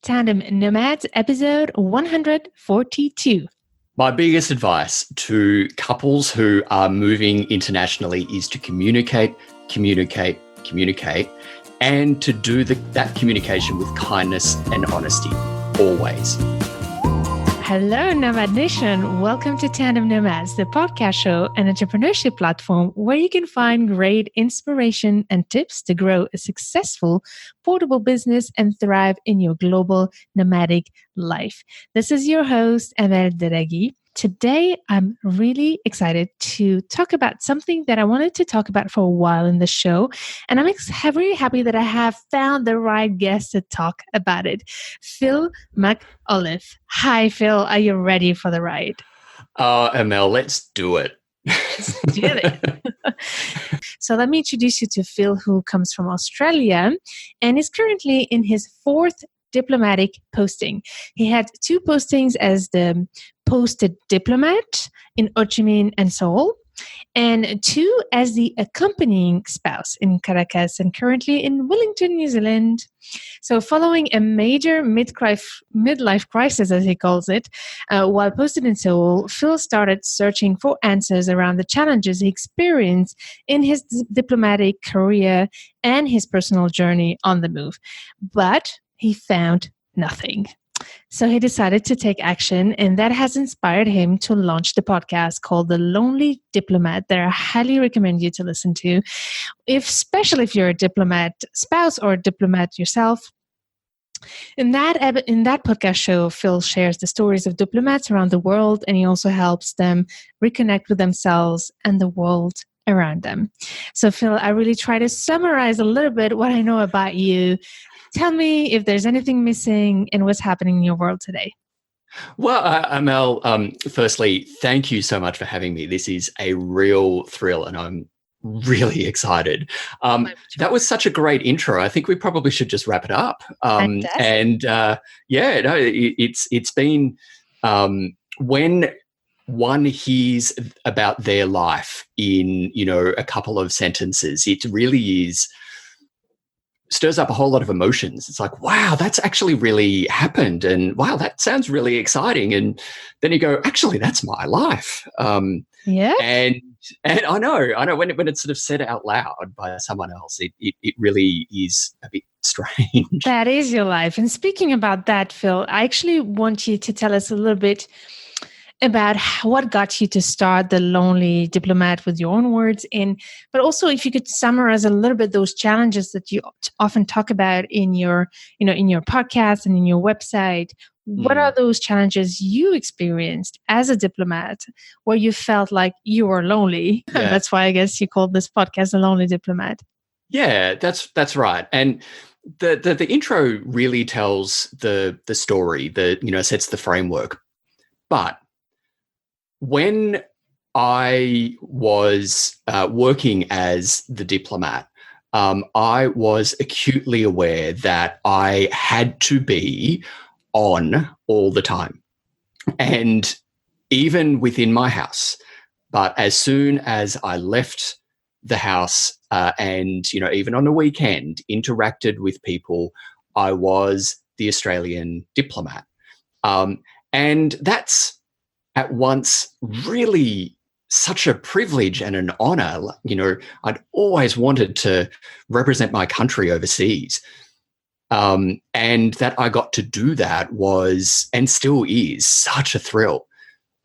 Tandem Nomads, episode 142. My biggest advice to couples who are moving internationally is to communicate, and to do that communication with kindness and honesty, always. Hello, Nomad Nation. Welcome to Tandem Nomads, the podcast show and entrepreneurship platform where you can find great inspiration and tips to grow a successful, portable business and thrive in your global nomadic life. This is your host, Amel Deragi. Today, I'm really excited to talk about something that I wanted to talk about for a while in the show. And I'm really happy that I have found the right guest to talk about it. Phil McAuliffe. Hi, Phil. Are you ready for the ride? Amel, let's do it. Let's do it. So let me introduce you to Phil, who comes from Australia and is currently in his fourth diplomatic posting. He had 2 postings as the posted diplomat in Ho Chi Minh and Seoul, and 2 as the accompanying spouse in Caracas and currently in Wellington, New Zealand. So following a major midlife crisis, as he calls it, while posted in Seoul, Phil started searching for answers around the challenges he experienced in his diplomatic career and his personal journey on the move. But he found nothing. So he decided to take action, and that has inspired him to launch the podcast called The Lonely Diplomate that I highly recommend you to listen to, especially if you're a diplomat spouse or a diplomat yourself. In that podcast show, Phil shares the stories of diplomats around the world, and he also helps them reconnect with themselves and the world around them. So Phil, I really try to summarize a little bit what I know about you. Tell me if there's anything missing and what's happening in your world today. Well, Amel, firstly, thank you so much for having me. This is a real thrill and I'm really excited. That was such a great intro. I think we probably should just wrap it up. It's been when one hears about their life in, a couple of sentences, it really stirs up a whole lot of emotions. It's like, wow, that's actually really happened. And wow, that sounds really exciting. And then you go, actually, that's my life. Yeah. And I know when it's sort of said out loud by someone else, it really is a bit strange. That is your life. And speaking about that, Phil, I actually want you to tell us a little bit about what got you to start The Lonely Diplomat with your own words, but also if you could summarize a little bit those challenges that you often talk about in your podcast and in your website. What are those challenges you experienced as a diplomat where you felt like you were lonely? Yeah. That's why I guess you called this podcast The Lonely Diplomat. Yeah, that's right. And the intro really tells the story, sets the framework. But when I was working as the diplomat, I was acutely aware that I had to be on all the time, and even within my house. But as soon as I left the house and, even on a weekend, interacted with people, I was the Australian diplomat. And that's at once really such a privilege and an honor. I'd always wanted to represent my country overseas. And that I got to do that was, and still is, such a thrill.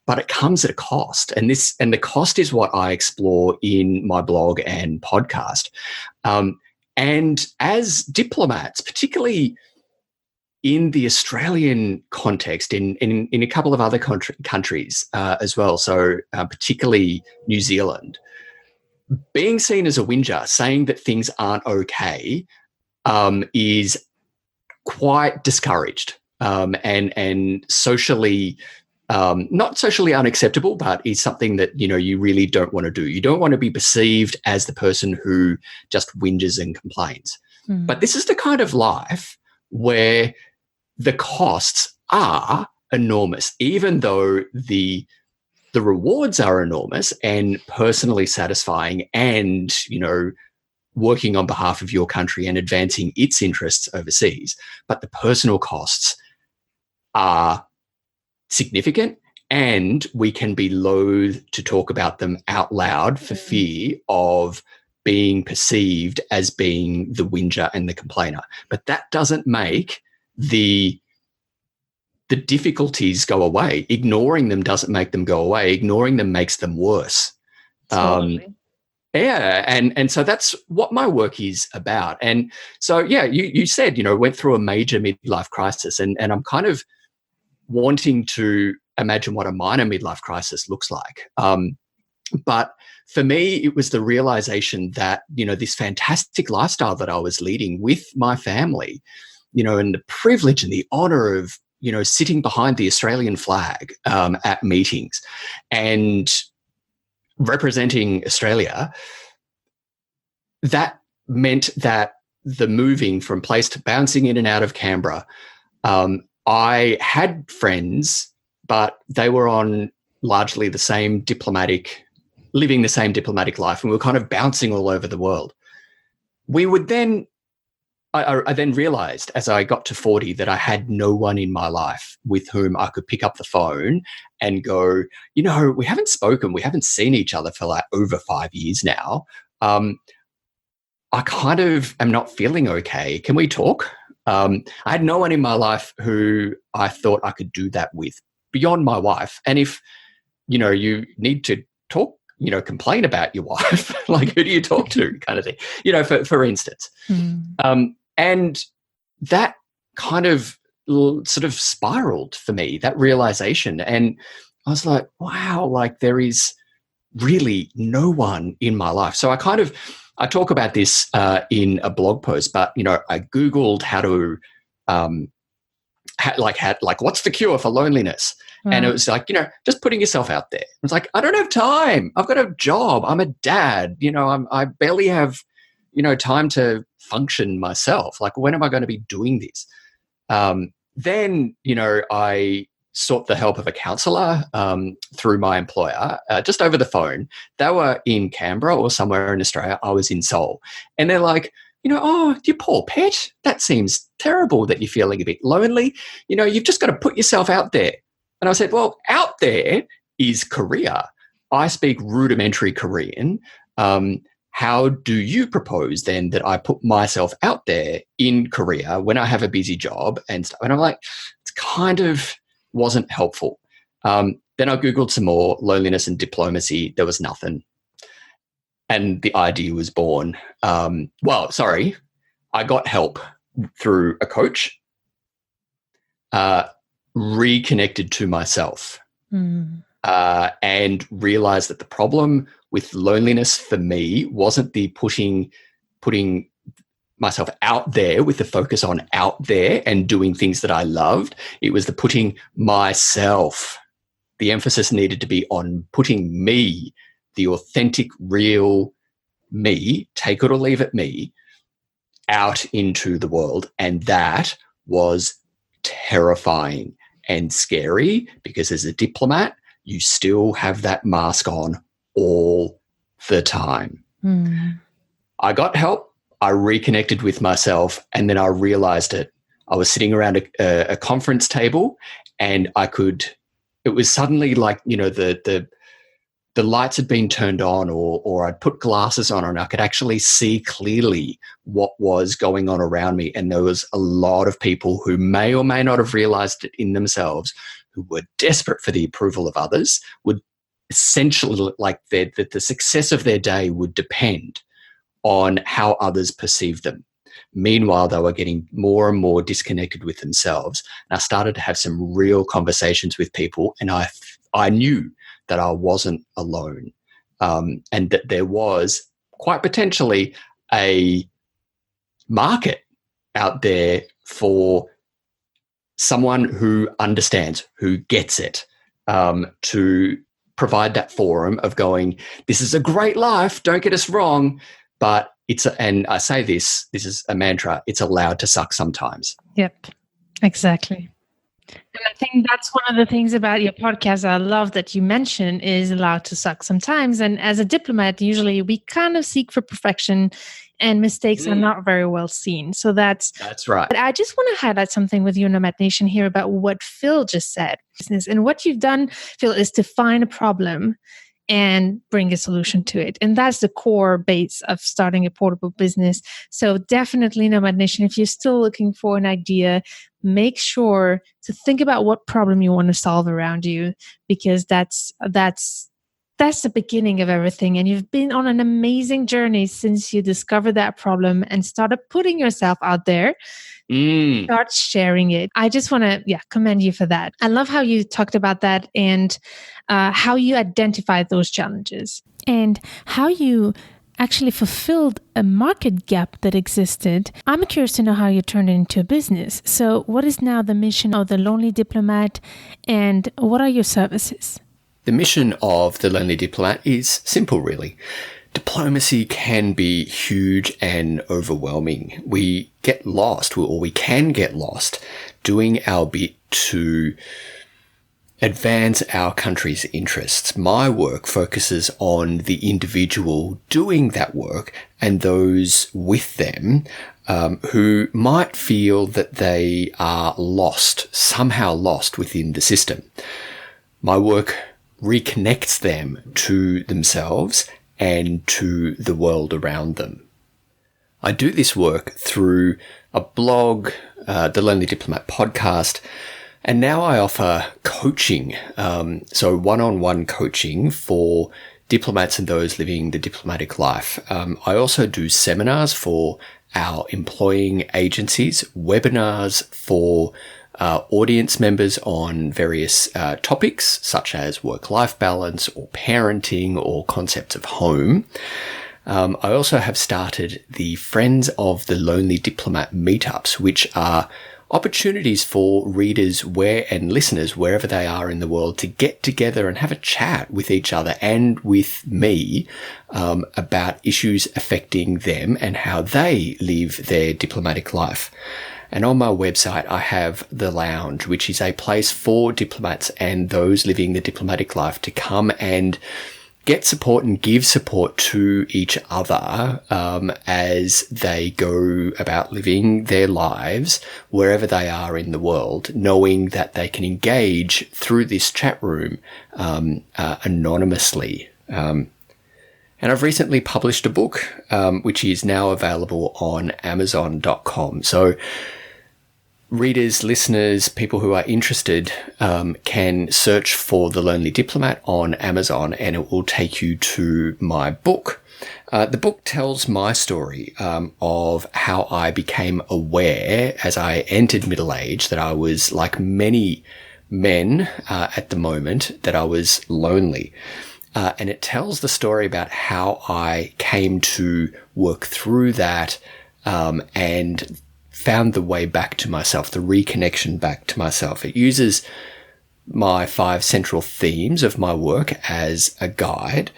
But it comes at a cost. And the cost is what I explore in my blog and podcast. And as diplomats, particularly in the Australian context, in a couple of other countries as well, so particularly New Zealand, being seen as a whinger, saying that things aren't okay, is quite discouraged and socially, not socially unacceptable, but is something that, you really don't want to do. You don't want to be perceived as the person who just whinges and complains. But this is the kind of life where the costs are enormous, even though the rewards are enormous and personally satisfying and, working on behalf of your country and advancing its interests overseas, but the personal costs are significant, and we can be loath to talk about them out loud for fear of being perceived as being the whinger and the complainer. But that doesn't make the difficulties go away. Ignoring them doesn't make them go away. Ignoring them makes them worse. Totally. Yeah, and so that's what my work is about. And so, yeah, you said, went through a major midlife crisis, and I'm kind of wanting to imagine what a minor midlife crisis looks like. But for me, it was the realization that, this fantastic lifestyle that I was leading with my family, and the privilege and the honor of, sitting behind the Australian flag at meetings and representing Australia, that meant that the moving from place to bouncing in and out of Canberra, I had friends, but they were on largely living the same diplomatic life, and we were kind of bouncing all over the world. We would then, I then realized as I got to 40 that I had no one in my life with whom I could pick up the phone and go, we haven't spoken, we haven't seen each other for like over 5 years now. I kind of am not feeling okay. Can we talk? I had no one in my life who I thought I could do that with beyond my wife. And if, you need to talk, complain about your wife, like who do you talk to kind of thing, for instance. And that kind of sort of spiraled for me, that realization. And I was like, wow, like there is really no one in my life. So I talk about this in a blog post, but, I Googled how to, what's the cure for loneliness? Wow. And it was like, just putting yourself out there. It was like, I don't have time. I've got a job. I'm a dad. I barely have, time to function myself. Like, when am I going to be doing this? Then, I sought the help of a counsellor through my employer, just over the phone. They were in Canberra or somewhere in Australia. I was in Seoul. And they're like, oh, you poor pet. That seems terrible that you're feeling a bit lonely. You've just got to put yourself out there. And I said, well, out there is Korea. I speak rudimentary Korean. How do you propose then that I put myself out there in Korea when I have a busy job and stuff? And I'm like, it's kind of wasn't helpful. Then I Googled some more, loneliness and diplomacy. There was nothing. And the idea was born. I got help through a coach, reconnected to myself, and realized that the problem with loneliness for me wasn't the putting myself out there with the focus on out there and doing things that I loved. It was the putting myself. The emphasis needed to be on putting me, the authentic, real me, take it or leave it me, out into the world. And that was terrifying and scary because as a diplomat, you still have that mask on all the time. I got help. I reconnected with myself, and then I realized it. I was sitting around a conference table, and it was suddenly like, the lights had been turned on, or I'd put glasses on and I could actually see clearly what was going on around me. And there was a lot of people who may or may not have realized it in themselves, who were desperate for the approval of others, would essentially, like the success of their day would depend on how others perceive them. Meanwhile, they were getting more and more disconnected with themselves. And I started to have some real conversations with people, and I knew that I wasn't alone, and that there was quite potentially a market out there for someone who understands, who gets it, to provide that forum of going, this is a great life, don't get us wrong, but and I say this is a mantra, it's allowed to suck sometimes. Yep, exactly. And I think that's one of the things about your podcast I love that you mention is allowed to suck sometimes. And as a diplomat, usually we kind of seek for perfection and mistakes are not very well seen. So that's right. But I just want to highlight something with you, Nomad Nation, here about what Phil just said. And what you've done, Phil, is to find a problem and bring a solution to it. And that's the core base of starting a portable business. So definitely, Nomad Nation, if you're still looking for an idea, make sure to think about what problem you want to solve around you, because that's the beginning of everything. And you've been on an amazing journey since you discovered that problem and started putting yourself out there. Start sharing it. I just want to commend you for that. I love how you talked about that and how you identified those challenges and how you actually fulfilled a market gap that existed. I'm curious to know how you turned it into a business. So what is now the mission of the Lonely Diplomat, and what are your services? The mission of the Lonely Diplomat is simple, really. Diplomacy can be huge and overwhelming. We get lost, or we can get lost, doing our bit to advance our country's interests. My work focuses on the individual doing that work and those with them who might feel that they are somehow lost within the system. My work reconnects them to themselves and to the world around them. I do this work through a blog, the Lonely Diplomat podcast, and now I offer coaching, so one-on-one coaching for diplomats and those living the diplomatic life. I also do seminars for our employing agencies, webinars for audience members on various topics such as work-life balance or parenting or concepts of home. I also have started the Friends of the Lonely Diplomat meetups, which are opportunities for readers and listeners wherever they are in the world to get together and have a chat with each other and with me about issues affecting them and how they live their diplomatic life. And on my website, I have The Lounge, which is a place for diplomats and those living the diplomatic life to come and get support and give support to each other as they go about living their lives wherever they are in the world, knowing that they can engage through this chat room anonymously. And I've recently published a book, which is now available on Amazon.com. So readers, listeners, people who are interested can search for The Lonely Diplomat on Amazon and it will take you to my book. The book tells my story of how I became aware as I entered middle age that I was, like many men at the moment, that I was lonely. And it tells the story about how I came to work through that and found the way back to myself, the reconnection back to myself. It uses my 5 central themes of my work as a guide,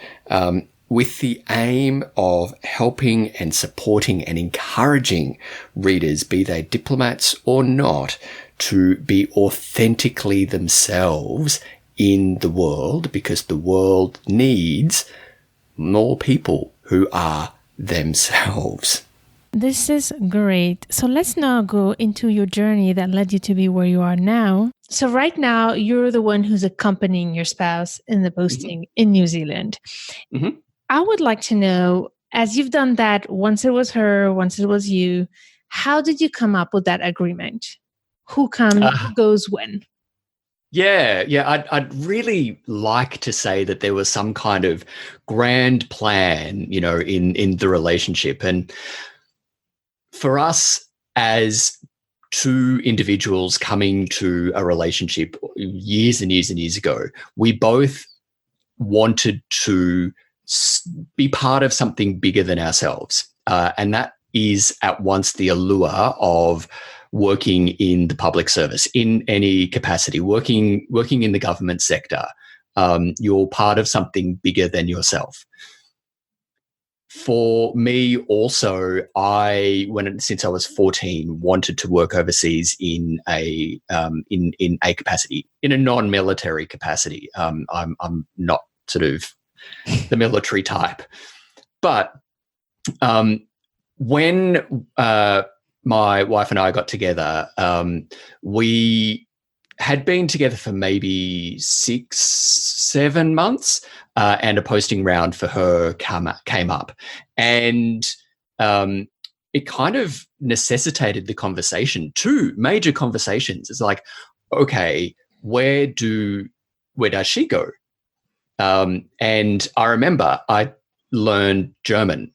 with the aim of helping and supporting and encouraging readers, be they diplomats or not, to be authentically themselves in the world, because the world needs more people who are themselves. This is great. So let's now go into your journey that led you to be where you are now. So right now, you're the one who's accompanying your spouse in the posting in New Zealand. Mm-hmm. I would like to know, as you've done that, once it was her, once it was you, how did you come up with that agreement? Who comes, who goes when? Yeah. I'd really like to say that there was some kind of grand plan, in the relationship. And for us as two individuals coming to a relationship years and years and years ago, we both wanted to be part of something bigger than ourselves. And that is at once the allure of working in the public service in any capacity, working in the government sector. You're part of something bigger than yourself. For me also, since I was 14, wanted to work overseas in a capacity, in a non-military capacity. I'm not sort of the military type, but when my wife and I got together, we had been together for maybe 6-7 months, and a posting round for her came up. And it kind of necessitated the conversation, 2 major conversations. It's like, okay, where does she go? And I remember I learned German.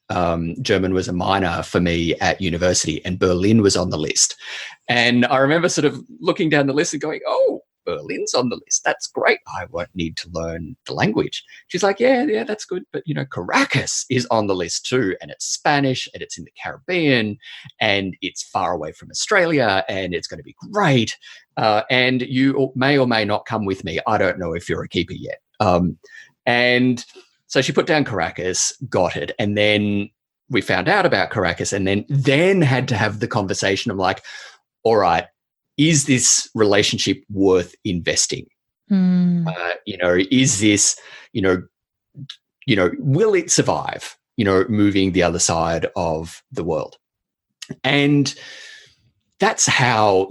German was a minor for me at university, and Berlin was on the list. And I remember sort of looking down the list and going, oh, Berlin's on the list. That's great. I won't need to learn the language. She's like, yeah, that's good. But, Caracas is on the list too. And it's Spanish, and it's in the Caribbean, and it's far away from Australia, and it's going to be great. And you may or may not come with me. I don't know if you're a keeper yet. And so she put down Caracas, got it. And then we found out about Caracas, and then had to have the conversation of like, all right, is this relationship worth investing? Is this, will it survive, moving the other side of the world? And that's how,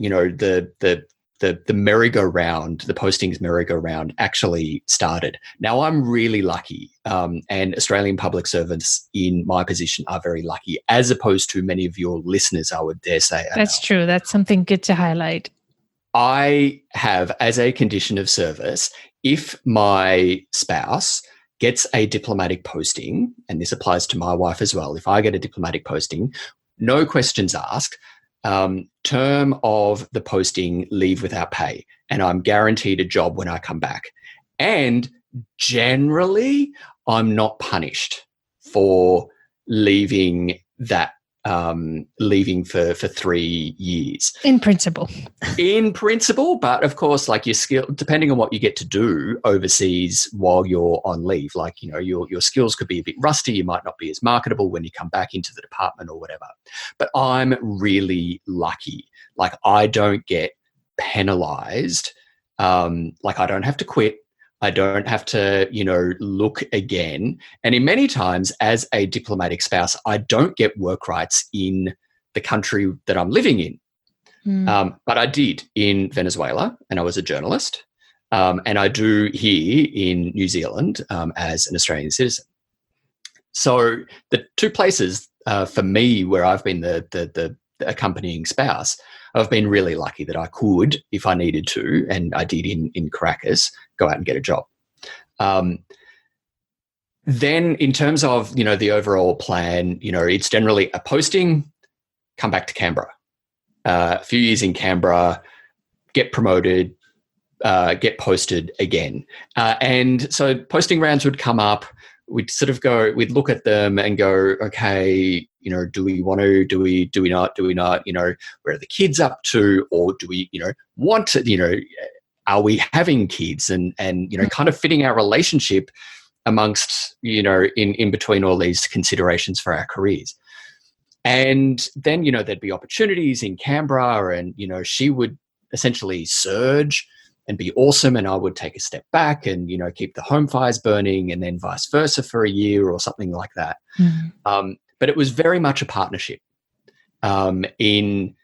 the merry-go-round, the postings merry-go-round actually started. Now, I'm really lucky, and Australian public servants in my position are very lucky, as opposed to many of your listeners, I would dare say. That's true. That's something good to highlight. I have, as a condition of service, if my spouse gets a diplomatic posting, and this applies to my wife as well, if I get a diplomatic posting, no questions asked, term of the posting, leave without pay, and I'm guaranteed a job when I come back. And generally, I'm not punished for leaving for 3 years. In principle. But of course, like your skill, depending on what you get to do overseas while you're on leave, like, your skills could be a bit rusty. You might not be as marketable when you come back into the department or whatever. But I'm really lucky. Like, I don't get penalized. Like, I don't have to quit. I don't have to, look again. And in many times, as a diplomatic spouse, I don't get work rights in the country that I'm living in. But I did in Venezuela, and I was a journalist. And I do here in New Zealand as an Australian citizen. So the 2 places for me where I've been the accompanying spouse, I've been really lucky that I could, if I needed to, and I did in Caracas, go out and get a job. Then in terms of, the overall plan, it's generally a posting, come back to Canberra, a few years in Canberra, get promoted, get posted again. And so posting rounds would come up. We'd sort of we'd look at them and go, okay, do we want to, do we not, where are the kids up to? Or do we, want to, are we having kids? And kind of fitting our relationship amongst, in between all these considerations for our careers. And then, there'd be opportunities in Canberra, and, she would essentially surge and be awesome, and I would take a step back and, keep the home fires burning, and then vice versa for a year or something like that. But it was very much a partnership in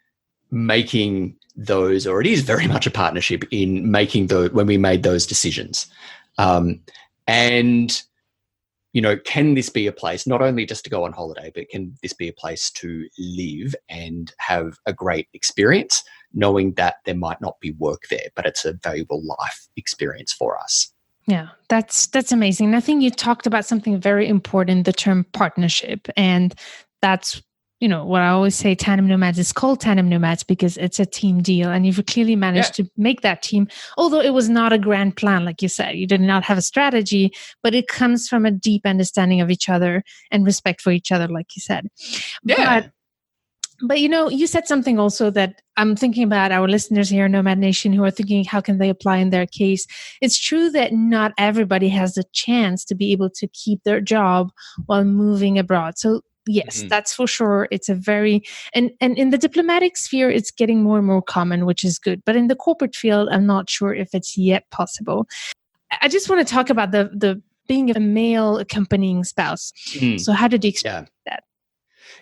making those, or it is very much a partnership in making when we made those decisions. And, can this be a place not only just to go on holiday, but can this be a place to live and have a great experience, knowing that there might not be work there, but it's a valuable life experience for us. Yeah, that's amazing. I think you talked about something very important, the term partnership. And that's, what I always say, tandem nomads is called tandem nomads because it's a team deal. And you've clearly managed to make that team, although it was not a grand plan, like you said. You did not have a strategy, but it comes from a deep understanding of each other and respect for each other, like you said. Yeah. But you said something also that I'm thinking about our listeners here in Nomad Nation who are thinking, how can they apply in their case? It's true that not everybody has the chance to be able to keep their job while moving abroad. So yes, that's for sure. It's a very, and in the diplomatic sphere, it's getting more and more common, which is good. But in the corporate field, I'm not sure if it's yet possible. I just want to talk about the being a male accompanying spouse. So how did you experience that?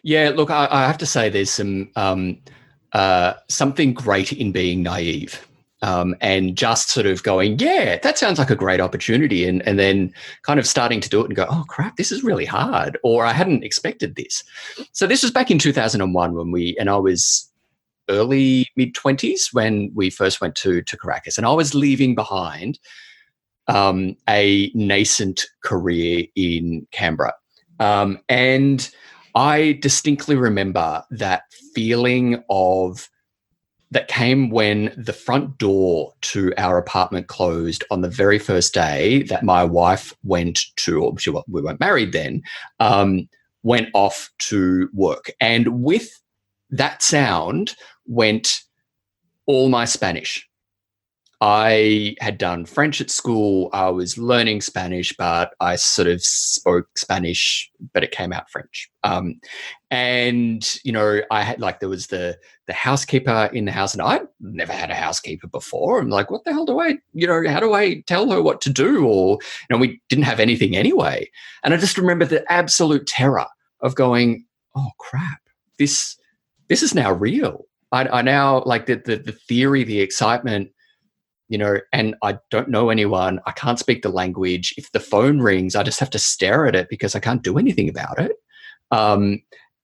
Yeah, look, I have to say there's something great in being naive. And just sort of going, yeah, that sounds like a great opportunity. And then kind of starting to do it and go, oh, crap, this is really hard. Or I hadn't expected this. So this was back in 2001 and I was early mid-20s when we first went to Caracas. And I was leaving behind a nascent career in Canberra. And I distinctly remember that feeling that came when the front door to our apartment closed on the very first day that my wife went to, or we weren't married then, went off to work. And with that sound went all my Spanish. I had done French at school. I was learning Spanish, but I sort of spoke Spanish, but it came out French. And, I had there was the housekeeper in the house, and I'd never had a housekeeper before. I'm like, what the hell how do I tell her what to do? Or, we didn't have anything anyway. And I just remember the absolute terror of going, oh, crap, this is now real. I now the theory, the excitement, and I don't know anyone. I can't speak the language. If the phone rings, I just have to stare at it because I can't do anything about it.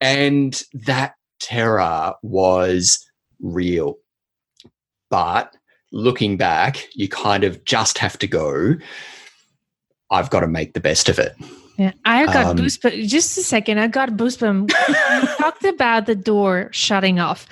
And that terror was real. But looking back, you kind of just have to go, I've got to make the best of it. Yeah, I got goosebumps. Just a second, I got goosebumps. You talked about the door shutting off.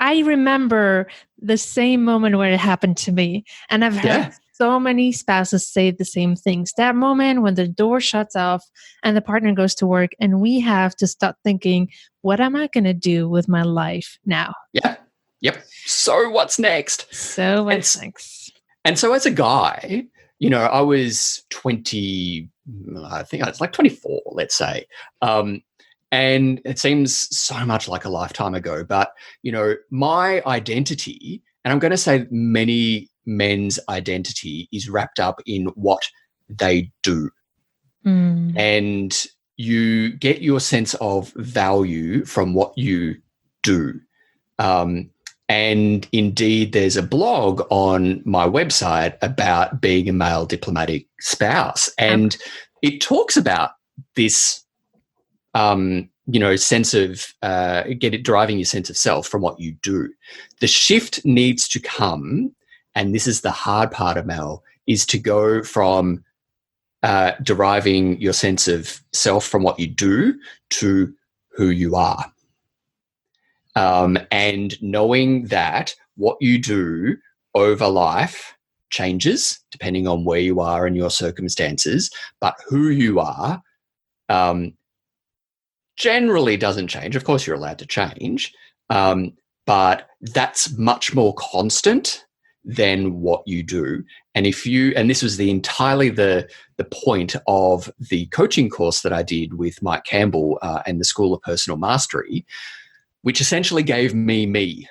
I remember the same moment where it happened to me. And I've heard so many spouses say the same things. That moment when the door shuts off and the partner goes to work and we have to start thinking, what am I going to do with my life now? Yeah. Yep. So what's next? And so as a guy, I was 20, I think I was 24, let's say. And it seems so much like a lifetime ago, but, my identity, and I'm going to say many men's identity, is wrapped up in what they do. And you get your sense of value from what you do. And indeed, there's a blog on my website about being a male diplomatic spouse. And it talks about this sense of driving your sense of self from what you do. The shift needs to come, and this is the hard part of Mel, is to go from deriving your sense of self from what you do to who you are. And knowing that what you do over life changes depending on where you are and your circumstances, but who you are generally doesn't change. Of course, you're allowed to change, but that's much more constant than what you do. And and this was entirely the point of the coaching course that I did with Mike Campbell and the School of Personal Mastery, which essentially gave me.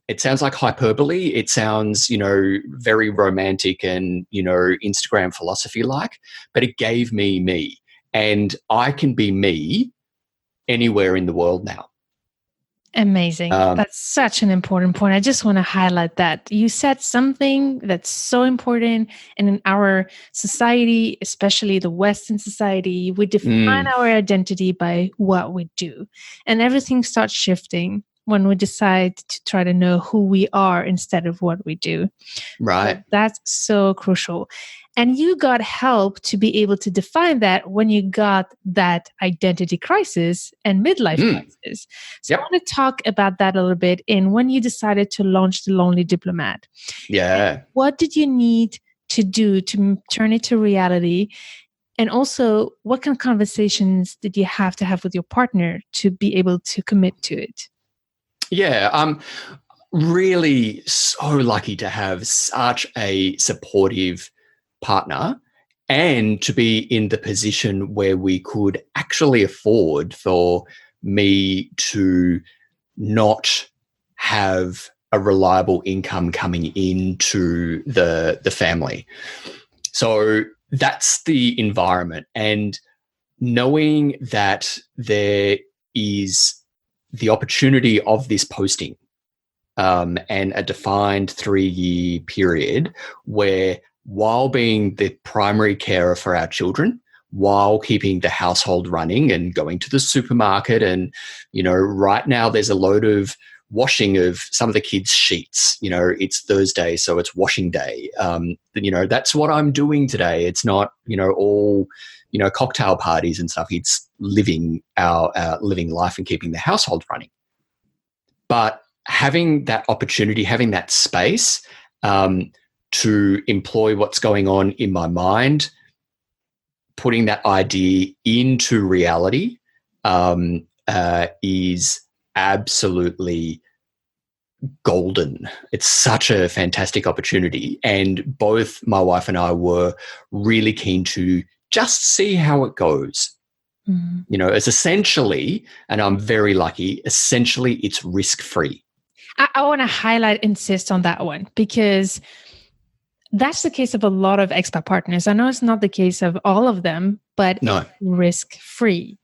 It sounds like hyperbole. It sounds, very romantic and, Instagram philosophy-like, but it gave me. And I can be me anywhere in the world now. Amazing. That's such an important point. I just want to highlight that. You said something that's so important. And in our society, especially the Western society, we define our identity by what we do. And everything starts shifting when we decide to try to know who we are instead of what we do. Right. So that's so crucial. And you got help to be able to define that when you got that identity crisis and midlife crisis. So I want to talk about that a little bit in when you decided to launch the Lonely Diplomat. Yeah. And what did you need to do to turn it to reality? And also, what kind of conversations did you have to have with your partner to be able to commit to it? Yeah, I'm really so lucky to have such a supportive partner and to be in the position where we could actually afford for me to not have a reliable income coming into the family. So that's the environment. And knowing that there is the opportunity of this posting and a defined 3-year period where, while being the primary carer for our children, while keeping the household running and going to the supermarket, and, right now there's a load of washing of some of the kids' sheets. It's Thursday, so it's washing day. That's what I'm doing today. It's not, all, cocktail parties and stuff. It's living living life and keeping the household running. But having that opportunity, having that space to employ what's going on in my mind, putting that idea into reality is absolutely golden. It's such a fantastic opportunity. And both my wife and I were really keen to just see how it goes. Mm-hmm. It's essentially, and I'm very lucky, essentially it's risk-free. I want to insist on that one, because that's the case of a lot of expat partners. I know it's not the case of all of them, but no. It's risk-free.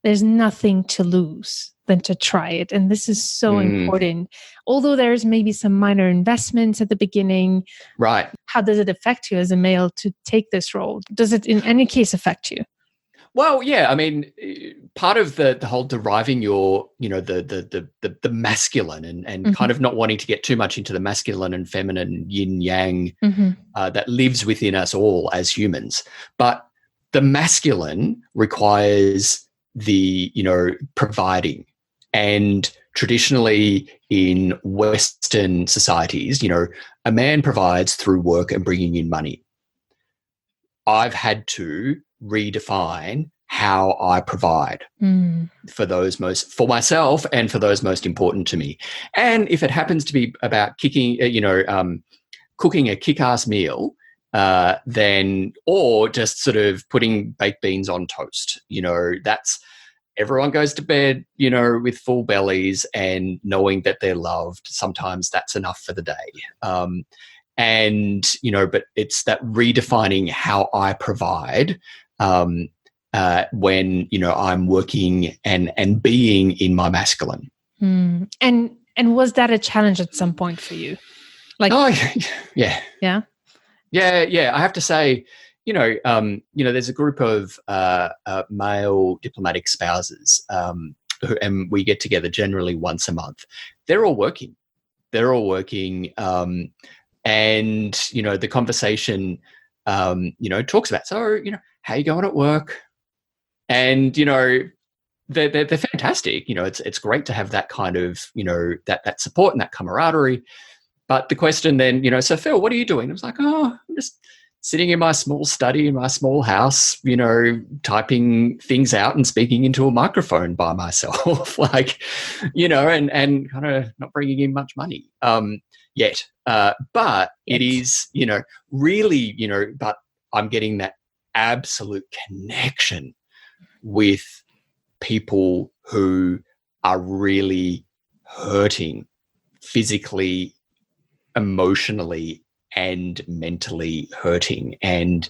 There's nothing to lose than to try it. And this is so important. Although there's maybe some minor investments at the beginning. Right. How does it affect you as a male to take this role? Does it in any case affect you? Well, yeah. I mean, part of the whole deriving your, the masculine and mm-hmm. kind of not wanting to get too much into the masculine and feminine yin yang mm-hmm. That lives within us all as humans. But the masculine requires the, providing. And traditionally in Western societies, a man provides through work and bringing in money. I've had to redefine how I provide for myself and for those most important to me. And if it happens to be about cooking a kick-ass meal, then, or just sort of putting baked beans on toast, that's, everyone goes to bed, with full bellies and knowing that they're loved. Sometimes that's enough for the day. But it's that redefining how I provide when, I'm working and being in my masculine. And was that a challenge at some point for you? Yeah. Yeah. Yeah. I have to say, there's a group of male diplomatic spouses and we get together generally once a month. They're all working. And, the conversation, talks about, so, how you going at work? And, they're fantastic. It's great to have that kind of, that support and that camaraderie. But the question then, so Phil, what are you doing? I was like, I'm just sitting in my small study in my small house, typing things out and speaking into a microphone by myself, and kind of not bringing in much money yet. But it is, really, but I'm getting that absolute connection with people who are really hurting physically, emotionally, and mentally hurting. And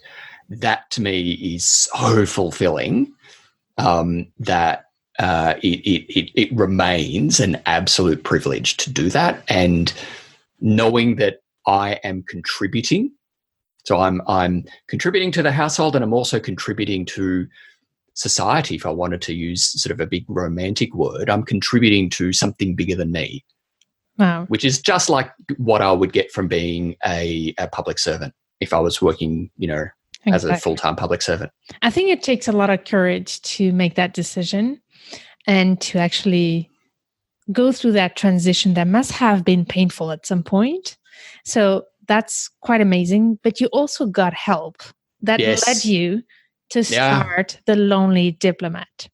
that to me is so fulfilling that it remains an absolute privilege to do that. And knowing that I am contributing, so I'm contributing to the household and I'm also contributing to society, if I wanted to use sort of a big romantic word, I'm contributing to something bigger than me. Wow. Which is just like what I would get from being a public servant if I was working, as a full-time public servant. I think it takes a lot of courage to make that decision and to actually go through that transition that must have been painful at some point. So that's quite amazing. But you also got help that led you to start the Lonely Diplomat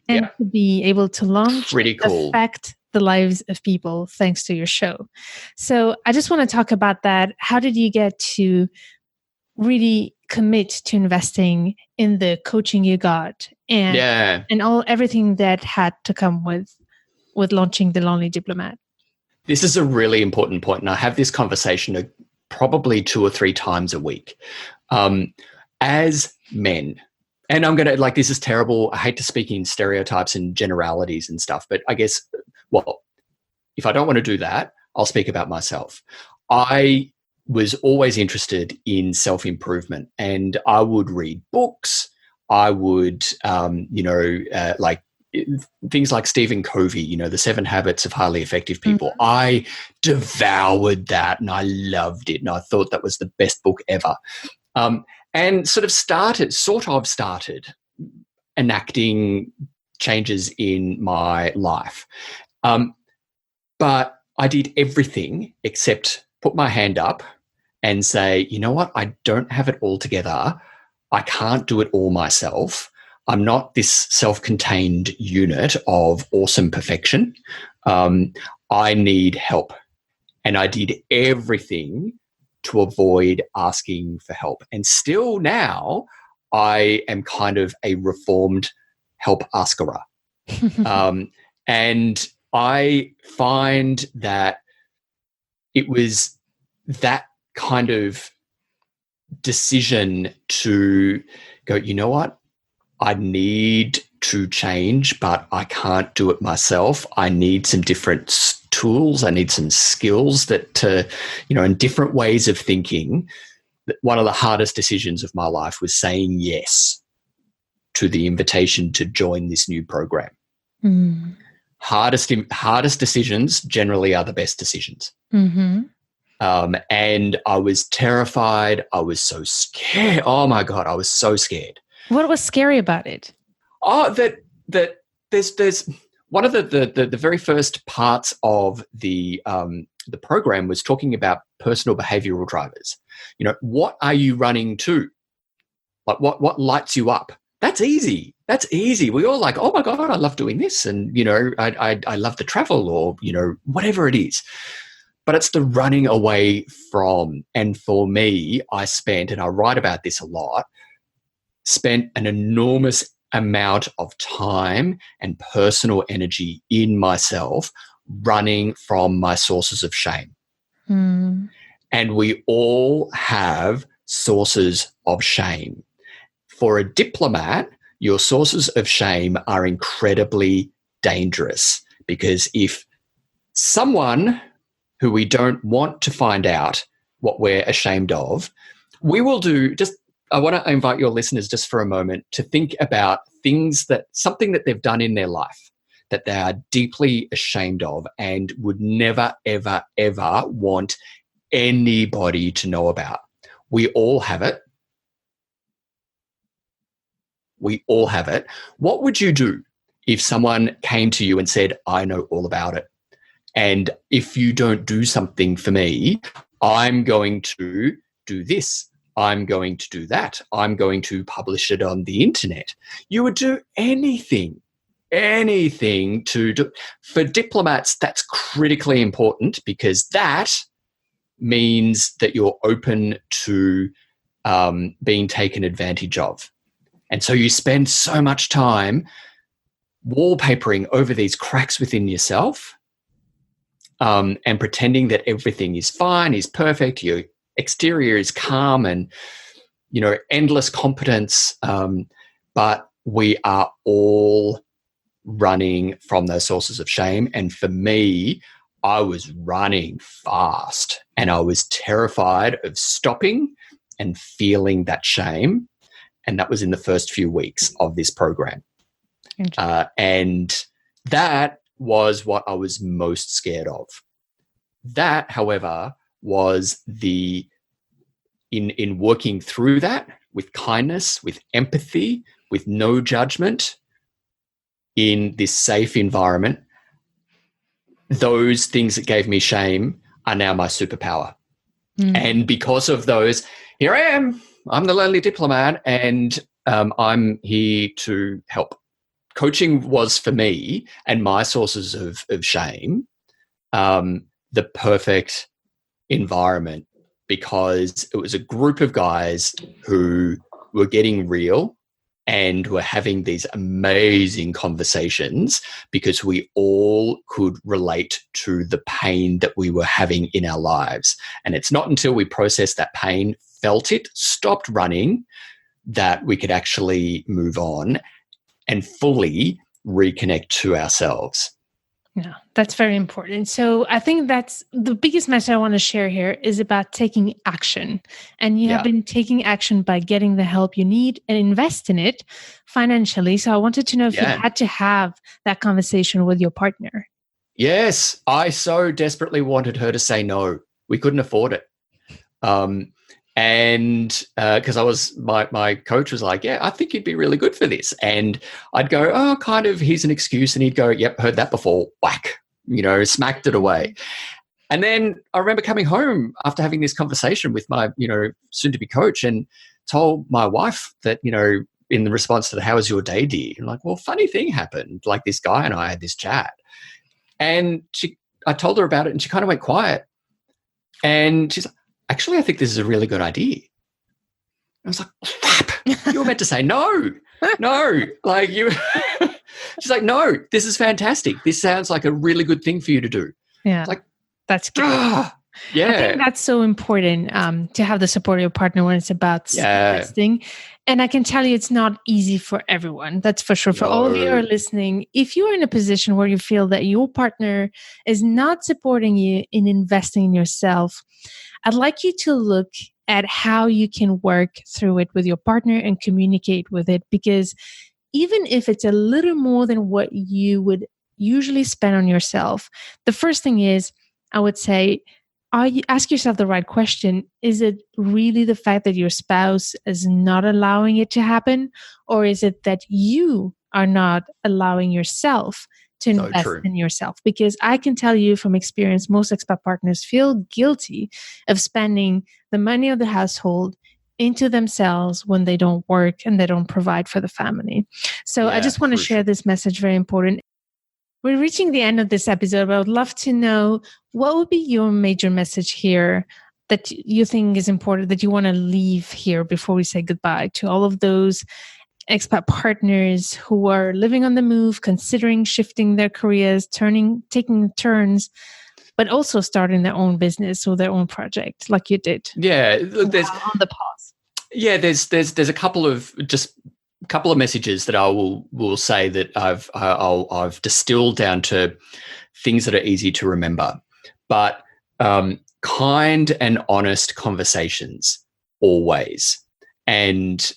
and to be able to launch, affect the lives of people thanks to your show. So I just want to talk about that. How did you get to really commit to investing in the coaching you got and everything that had to come with launching the Lonely Diplomat? This is a really important point, and I have this conversation probably 2 or 3 times a week. As men, And I'm going to, like, this is terrible. I hate to speak in stereotypes and generalities and stuff, but I guess, well, if I don't want to do that, I'll speak about myself. I was always interested in self-improvement, and I would read books. I would, like things like Stephen Covey, the 7 Habits of Highly Effective People. Mm-hmm. I devoured that and I loved it. And I thought that was the best book ever. And sort of started enacting changes in my life. But I did everything except put my hand up and say, you know what? I don't have it all together. I can't do it all myself. I'm not this self-contained unit of awesome perfection. I need help. And I did everything to avoid asking for help. And still now, I am kind of a reformed help asker. And I find that it was that kind of decision to go, you know what? I need to change, but I can't do it myself. I need some different tools. I need some skills and different ways of thinking. One of the hardest decisions of my life was saying yes to the invitation to join this new program. Mm. Hardest decisions generally are the best decisions. Mm-hmm. And I was terrified. I was so scared. Oh my God, I was so scared. What was scary about it? Oh, that there's one of the very first parts of the program was talking about personal behavioral drivers. What are you running to? Like what lights you up? That's easy. We all like, oh my God, I love doing this, and I love to travel, or whatever it is. But it's the running away from. And for me, I spent, and I write about this a lot, spent an enormous amount of time and personal energy in myself running from my sources of shame. Mm. And we all have sources of shame. For a diplomat, your sources of shame are incredibly dangerous, because if someone who we don't want to find out what we're ashamed of, we will do just, I want to invite your listeners just for a moment to think about something that they've done in their life that they are deeply ashamed of and would never, ever, ever want anybody to know about. We all have it. What would you do if someone came to you and said, I know all about it, and if you don't do something for me, I'm going to do this. I'm going to do that. I'm going to publish it on the internet. You would do anything to do. For diplomats, that's critically important, because that means that you're open to being taken advantage of. And so you spend so much time wallpapering over these cracks within yourself, and pretending that everything is fine, is perfect, your exterior is calm, and endless competence, but we are all running from those sources of shame. And for me, I was running fast, and I was terrified of stopping and feeling that shame, and that was in the first few weeks of this program. And that was what I was most scared of. That, however, was in working through that with kindness, with empathy, with no judgment, in this safe environment, those things that gave me shame are now my superpower. Mm. And because of those, here I am. I'm the Lonely Diplomat, and I'm here to help. Coaching was, for me and my sources of shame, the perfect environment, because it was a group of guys who were getting real and were having these amazing conversations, because we all could relate to the pain that we were having in our lives. And it's not until we processed that pain, felt it, stopped running, that we could actually move on and fully reconnect to ourselves. Yeah, that's very important. So I think that's the biggest message I want to share here is about taking action. And you have been taking action by getting the help you need and invest in it financially. So I wanted to know if you had to have that conversation with your partner. Yes, I so desperately wanted her to say no. We couldn't afford it. And because my coach was like, yeah, I think you'd be really good for this. And I'd go, oh, kind of, here's an excuse. And he'd go, yep, heard that before. Whack, smacked it away. And then I remember coming home after having this conversation with my, soon-to-be coach and told my wife that, in the response to the, how was your day, dear? And like, well, funny thing happened. Like this guy and I had this chat. And I told her about it and she kind of went quiet. And she's like, actually, I think this is a really good idea. I was like, crap, you were meant to say no. Like you, she's like, no, this is fantastic. This sounds like a really good thing for you to do. Yeah. Like, that's good. Yeah. I think that's so important to have the support of your partner when it's about investing. And I can tell you it's not easy for everyone. That's for sure. For all of you who are listening, if you are in a position where you feel that your partner is not supporting you in investing in yourself, I'd like you to look at how you can work through it with your partner and communicate with it. Because even if it's a little more than what you would usually spend on yourself, the first thing is, I would say, ask yourself the right question. Is it really the fact that your spouse is not allowing it to happen? Or is it that you are not allowing yourself to invest in yourself? Because I can tell you from experience, most expat partners feel guilty of spending the money of the household into themselves when they don't work and they don't provide for the family. So I just want to share this message, very important. We're reaching the end of this episode, but I would love to know what would be your major message here that you think is important, that you want to leave here before we say goodbye to all of those expat partners who are living on the move, considering shifting their careers, taking turns, but also starting their own business or their own project like you did. Yeah, look, there's on the pause. Yeah, there's a couple of messages that I will say that I've distilled down to things that are easy to remember. But kind and honest conversations always. And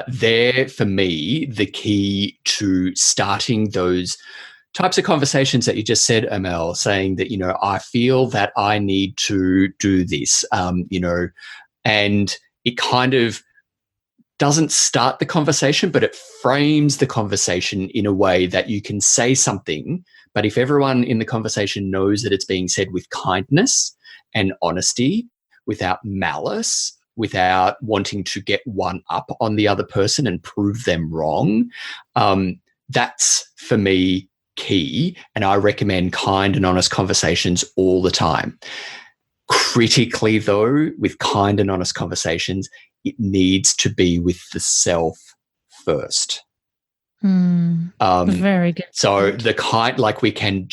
they're, for me, the key to starting those types of conversations that you just said, Amel, saying that, I feel that I need to do this, and it kind of doesn't start the conversation, but it frames the conversation in a way that you can say something. But if everyone in the conversation knows that it's being said with kindness and honesty, without malice, without wanting to get one up on the other person and prove them wrong, that's, for me, key. And I recommend kind and honest conversations all the time. Critically, though, with kind and honest conversations, it needs to be with the self first. Very good. So the kind, like we can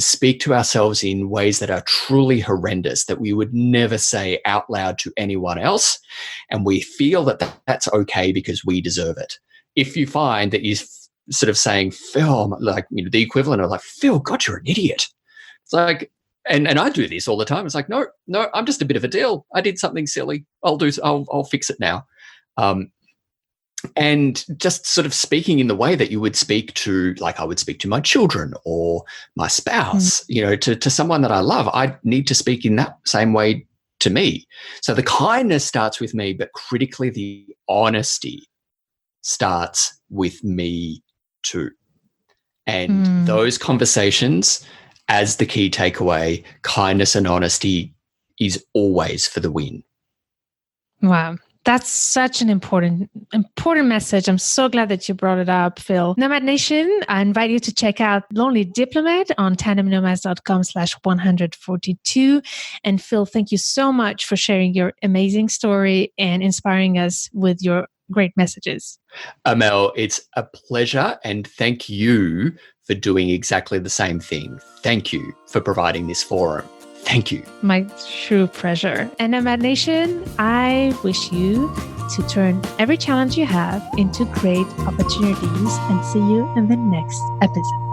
speak to ourselves in ways that are truly horrendous, that we would never say out loud to anyone else. And we feel that that's okay because we deserve it. If you find that you're sort of saying, Phil, like, the equivalent of like, Phil, God, you're an idiot. It's like, and I do this all the time. It's like, no, I'm just a bit of a dill. I did something silly. I'll fix it now. And just sort of speaking in the way that you would speak to, like I would speak to my children or my spouse, to someone that I love. I need to speak in that same way to me. So the kindness starts with me, but critically the honesty starts with me too. And those conversations, as the key takeaway, kindness and honesty is always for the win. Wow. That's such an important message. I'm so glad that you brought it up, Phil. Nomad Nation, I invite you to check out Lonely Diplomat on tandemnomads.com/142. And Phil, thank you so much for sharing your amazing story and inspiring us with your great messages. Amel, it's a pleasure, and thank you for doing exactly the same thing. Thank you for providing this forum. Thank you. My true pleasure. And Nomad Nation, I wish you to turn every challenge you have into great opportunities, and see you in the next episode.